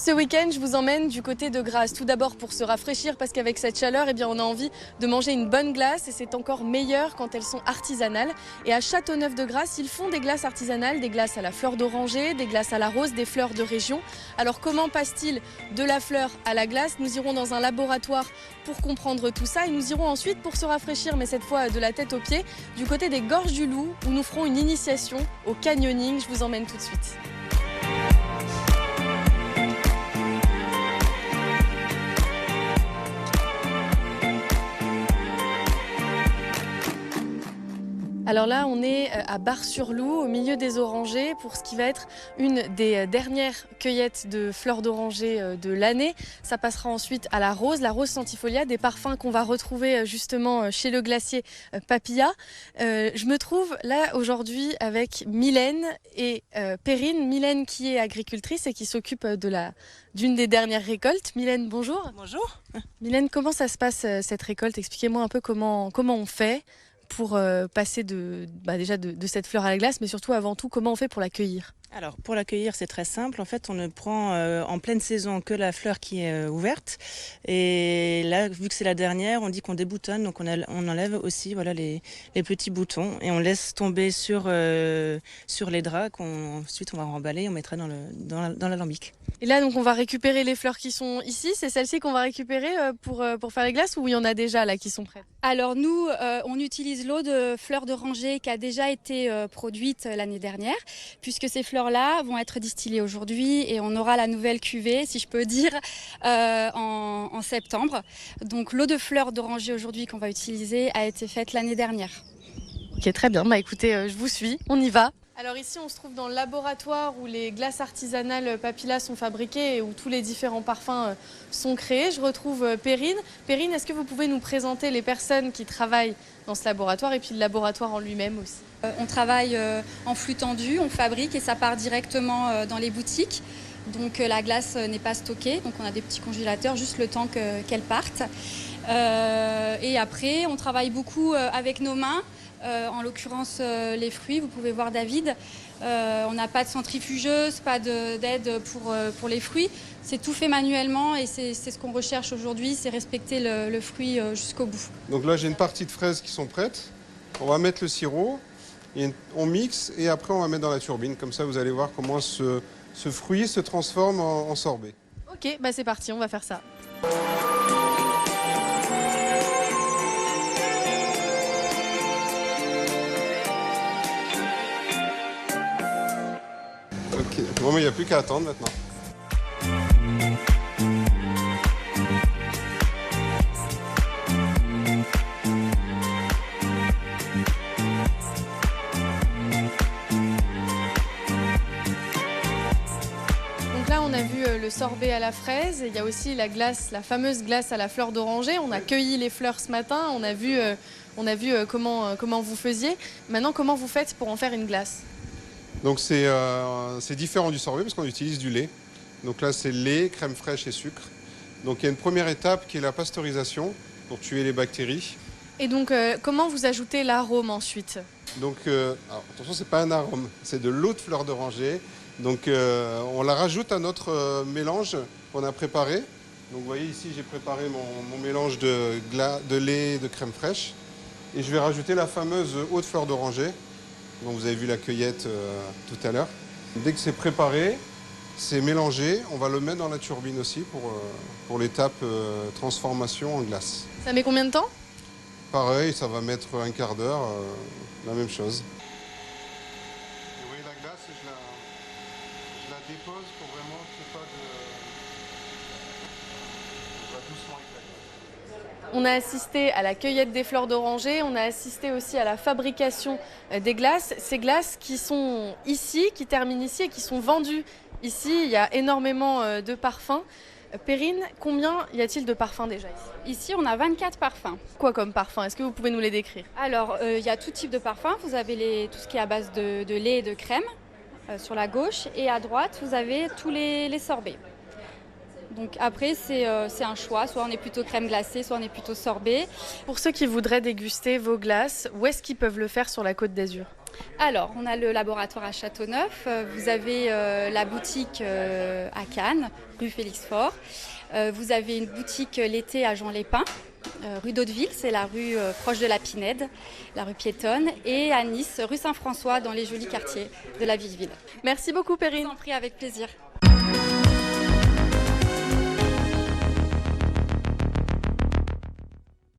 Ce week-end, je vous emmène du côté de Grasse. Tout d'abord pour se rafraîchir parce qu'avec cette chaleur, on a envie de manger une bonne glace et c'est encore meilleur quand elles sont artisanales. Et à Châteauneuf-de-Grasse, ils font des glaces artisanales, des glaces à la fleur d'oranger, des glaces à la rose, des fleurs de région. Alors comment passe-t-il de la fleur à la glace? Nous irons dans un laboratoire pour comprendre tout ça et nous irons ensuite pour se rafraîchir, mais cette fois de la tête aux pieds, du côté des Gorges du Loup où nous ferons une initiation au canyoning. Je vous emmène tout de suite. Alors là, on est à Bar-sur-Loup, au milieu des orangers, pour ce qui va être une des dernières cueillettes de fleurs d'oranger de l'année. Ça passera ensuite à la rose centifolia, des parfums qu'on va retrouver justement chez le glacier Papilla. Je me trouve là aujourd'hui avec Mylène et Perrine. Mylène qui est agricultrice et qui s'occupe d'une des dernières récoltes. Mylène, bonjour. Bonjour. Mylène, comment ça se passe cette récolte? Expliquez-moi un peu comment on fait pour passer déjà de cette fleur à la glace, mais surtout avant tout, comment on fait pour la cueillir? Alors, pour l'accueillir, c'est très simple. En fait, on ne prend en pleine saison que la fleur qui est ouverte. Et là, vu que c'est la dernière, on dit qu'on déboutonne, donc on enlève aussi les petits boutons et on laisse tomber sur les draps qu'ensuite on va remballer, on mettra dans l'alambic. Et là, donc, on va récupérer les fleurs qui sont ici. C'est celles-ci qu'on va récupérer pour faire les glaces, ou il y en a déjà là qui sont prêtes? Alors nous, on utilise l'eau de fleurs d'oranger qui a déjà été produite l'année dernière, puisque ces fleurs-là vont être distillées aujourd'hui et on aura la nouvelle cuvée, si je peux dire, en septembre. Donc l'eau de fleurs d'oranger aujourd'hui qu'on va utiliser a été faite l'année dernière. Ok, très bien. Écoutez, je vous suis. On y va. Alors ici, on se trouve dans le laboratoire où les glaces artisanales Papilla sont fabriquées et où tous les différents parfums sont créés. Je retrouve Perrine. Perrine, est-ce que vous pouvez nous présenter les personnes qui travaillent dans ce laboratoire et puis le laboratoire en lui-même aussi? On travaille en flux tendu, on fabrique et ça part directement dans les boutiques. Donc la glace n'est pas stockée, donc on a des petits congélateurs juste le temps qu'elle parte. Et après, on travaille beaucoup avec nos mains. En l'occurrence les fruits, vous pouvez voir David, on n'a pas de centrifugeuse, pas d'aide pour les fruits, c'est tout fait manuellement et c'est ce qu'on recherche aujourd'hui, c'est respecter le fruit jusqu'au bout. Donc là j'ai une partie de fraises qui sont prêtes, on va mettre le sirop, on mixe et après on va mettre dans la turbine, comme ça vous allez voir comment ce fruit se transforme en sorbet. Ok, c'est parti, on va faire ça. Ok, bon, mais il n'y a plus qu'à attendre maintenant. Donc là, on a vu le sorbet à la fraise. Il y a aussi la fameuse glace à la fleur d'oranger. On a cueilli les fleurs ce matin. On a vu comment vous faisiez. Maintenant, comment vous faites pour en faire une glace? Donc c'est différent du sorbet parce qu'on utilise du lait. Donc là c'est lait, crème fraîche et sucre. Donc il y a une première étape qui est la pasteurisation pour tuer les bactéries. Et donc comment vous ajoutez l'arôme ensuite? Donc attention, c'est pas un arôme, c'est de l'eau de fleur d'oranger. Donc on la rajoute à notre mélange qu'on a préparé. Donc vous voyez ici j'ai préparé mon mélange de lait et de crème fraîche. Et je vais rajouter la fameuse eau de fleur d'oranger. Donc vous avez vu la cueillette tout à l'heure. Dès que c'est préparé, c'est mélangé, on va le mettre dans la turbine aussi pour l'étape transformation en glace. Ça met combien de temps? Pareil, ça va mettre un quart d'heure, la même chose. Et vous voyez la glace, je la dépose pour vraiment qu'il n'y ait pas de... On va doucement avec la glace. On a assisté à la cueillette des fleurs d'oranger, on a assisté aussi à la fabrication des glaces. Ces glaces qui sont ici, qui terminent ici et qui sont vendues ici, il y a énormément de parfums. Perrine, combien y a-t-il de parfums déjà ici? Ici, on a 24 parfums. Quoi comme parfum? Est-ce que vous pouvez nous les décrire? Alors, il y a tout type de parfums. Vous avez tout ce qui est à base de lait et de crème sur la gauche. Et à droite, vous avez tous les sorbets. Donc après, c'est un choix. Soit on est plutôt crème glacée, soit on est plutôt sorbet. Pour ceux qui voudraient déguster vos glaces, où est-ce qu'ils peuvent le faire sur la Côte d'Azur? Alors, on a le laboratoire à Châteauneuf, vous avez la boutique à Cannes, rue Félix-Faure, vous avez une boutique l'été à Jean-Lépin, rue d'Hauteville, c'est la rue proche de la Pinède, la rue piétonne, et à Nice, rue Saint-François, dans les jolis quartiers de la vieille ville. Merci beaucoup, Je Perrine. vous en prie, avec plaisir.